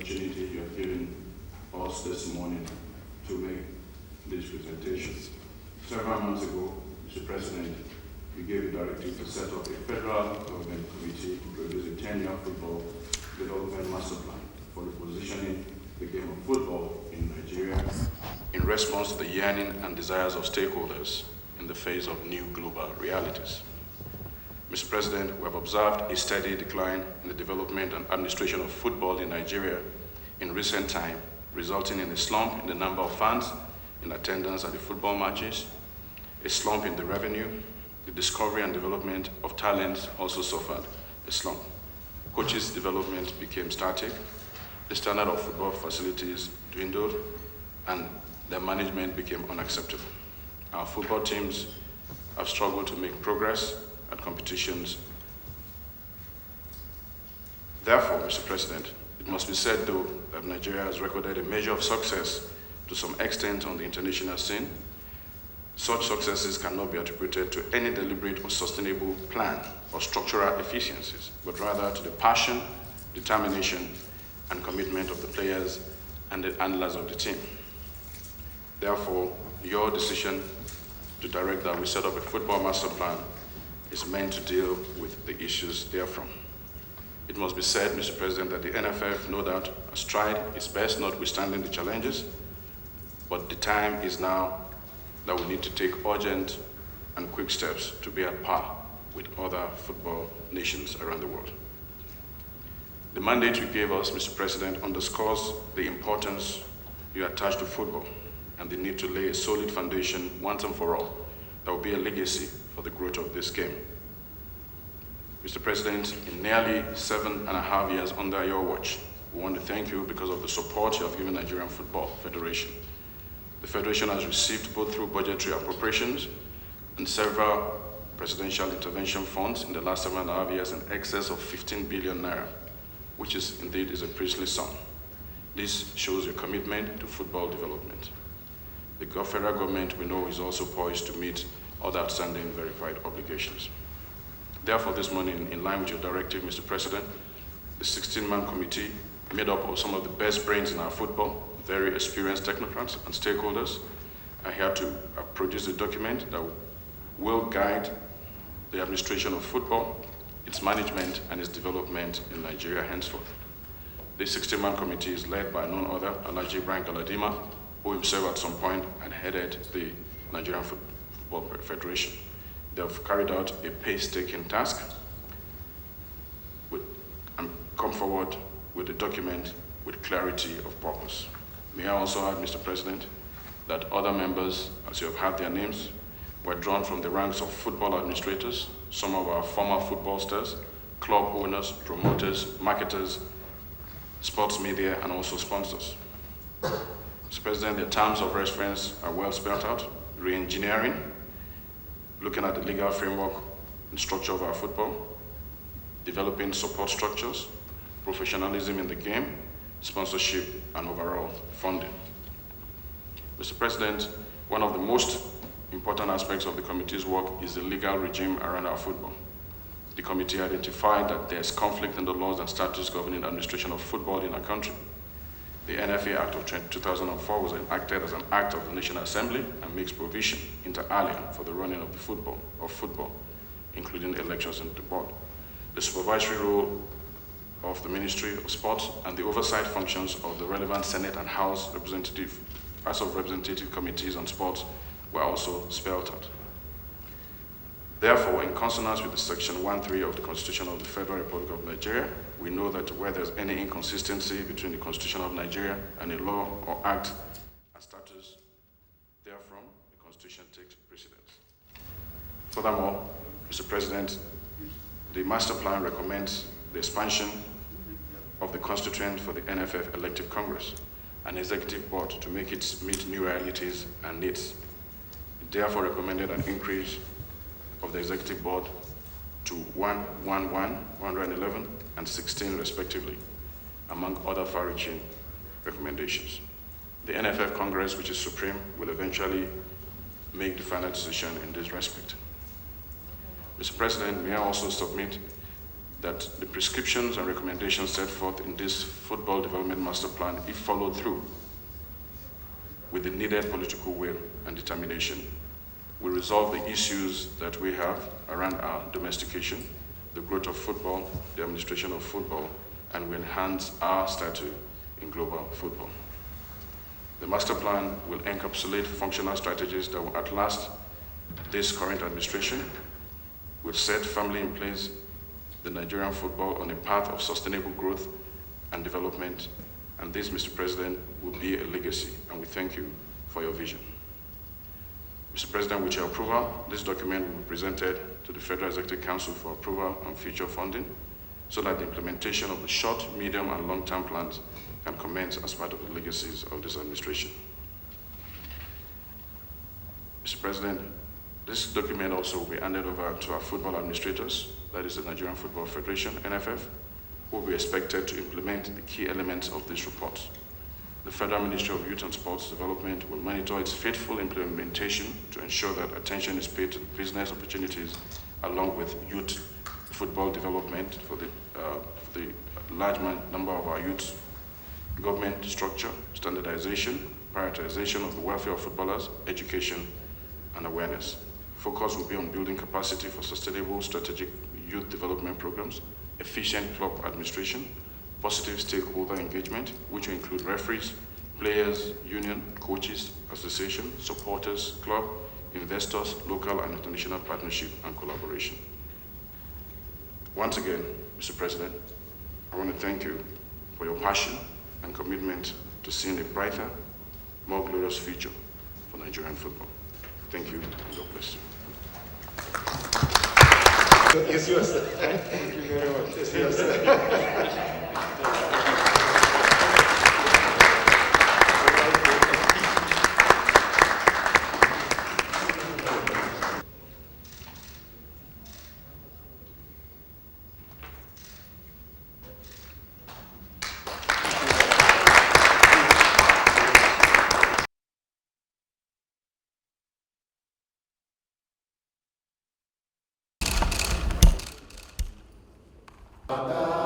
opportunity you have given us this morning to make this presentation. Several months ago, Mr. President, you gave a directive to set up a federal government committee to produce a 10-year football development master plan for repositioning the game of football in Nigeria in response to the yearning and desires of stakeholders in the face of new global realities. Mr. President, we have observed a steady decline in the development and administration of football in Nigeria in recent time, resulting in a slump in the number of fans in attendance at the football matches, a slump in the revenue. The discovery and development of talents also suffered a slump. Coaches' development became static, the standard of football facilities dwindled, and their management became unacceptable. Our football teams have struggled to make progress at competitions. Therefore, Mr. President, it must be said, though, that Nigeria has recorded a measure of success to some extent on the international scene. Such successes cannot be attributed to any deliberate or sustainable plan or structural efficiencies, but rather to the passion, determination, and commitment of the players and the handlers of the team. Therefore, your decision to direct that we set up a football master plan is meant to deal with the issues therefrom. It must be said, Mr. President, that the NFF no doubt has tried its best, notwithstanding the challenges, but the time is now that we need to take urgent and quick steps to be at par with other football nations around the world. The mandate you gave us, Mr. President, underscores the importance you attach to football and the need to lay a solid foundation once and for all that will be a legacy for the growth of this game. Mr. President, in nearly 7.5 years under your watch, we want to thank you because of the support you have given Nigerian Football Federation. The Federation has received, both through budgetary appropriations and several presidential intervention funds in the last 7.5 years, in excess of 15 billion naira, which is indeed a princely sum. This shows your commitment to football development. The federal government, we know, is also poised to meet other outstanding verified obligations. Therefore, this morning, in line with your directive, Mr. President, the 16-man committee, made up of some of the best brains in our football, very experienced technocrats and stakeholders, are here to produce a document that will guide the administration of football, its management, and its development in Nigeria henceforth. This 16-man committee is led by none other, Ibrahim Galadima, who himself at some point had headed the Nigerian Football Federation. They have carried out a painstaking task and come forward with a document with clarity of purpose. May I also add, Mr. President, that other members, as you have had their names, were drawn from the ranks of football administrators, some of our former football stars, club owners, promoters, marketers, sports media, and also sponsors. Mr. President, the terms of reference are well spelled out: re-engineering, looking at the legal framework and structure of our football, developing support structures, professionalism in the game, sponsorship, and overall funding. Mr. President, one of the most important aspects of the committee's work is the legal regime around our football. The committee identified that there is conflict in the laws and statutes governing the administration of football in our country. The NFA Act of 2004 was enacted as an act of the National Assembly and makes provision inter alia for the running of the football, including elections into the board. The supervisory role of the Ministry of Sports and the oversight functions of the relevant Senate and House of Representative Committees on Sports were also spelled out. Therefore, in consonance with the Section 1.3 of the Constitution of the Federal Republic of Nigeria, we know that where there's any inconsistency between the Constitution of Nigeria and a law or act and statutes therefrom, the Constitution takes precedence. Furthermore, Mr. President, the master plan recommends the expansion of the constituent for the NFF Elective Congress and Executive Board to make it meet new realities and needs. It therefore recommended an increase of the Executive Board to 111, 111, and 16 respectively, among other far-reaching recommendations. The NFF Congress, which is supreme, will eventually make the final decision in this respect. Mr. President, may I also submit that the prescriptions and recommendations set forth in this Football Development Master Plan, if followed through with the needed political will and determination, will resolve the issues that we have around our domestication, the growth of football, the administration of football, and will enhance our stature in global football. The master plan will encapsulate functional strategies that will outlast this current administration, will set firmly in place the Nigerian football on a path of sustainable growth and development, and this, Mr. President, will be a legacy, and we thank you for your vision. Mr. President, with your approval, this document will be presented to the Federal Executive Council for approval and future funding, so that the implementation of the short, medium, and long-term plans can commence as part of the legacies of this administration. Mr. President, this document also will be handed over to our football administrators, that is the Nigerian Football Federation, NFF, who will be expected to implement the key elements of this report. The Federal Ministry of Youth and Sports Development will monitor its faithful implementation to ensure that attention is paid to business opportunities along with youth football development for the large number of our youths, government structure, standardization, prioritization of the welfare of footballers, education, and awareness. Focus will be on building capacity for sustainable strategic youth development programs, efficient club administration, positive stakeholder engagement, which will include referees, players, union, coaches, association, supporters, club, investors, local and international partnership and collaboration. Once again, Mr. President, I want to thank you for your passion and commitment to seeing a brighter, more glorious future for Nigerian football. Thank you, and God bless you. It's yours. Thank you very much. It's yours. Allah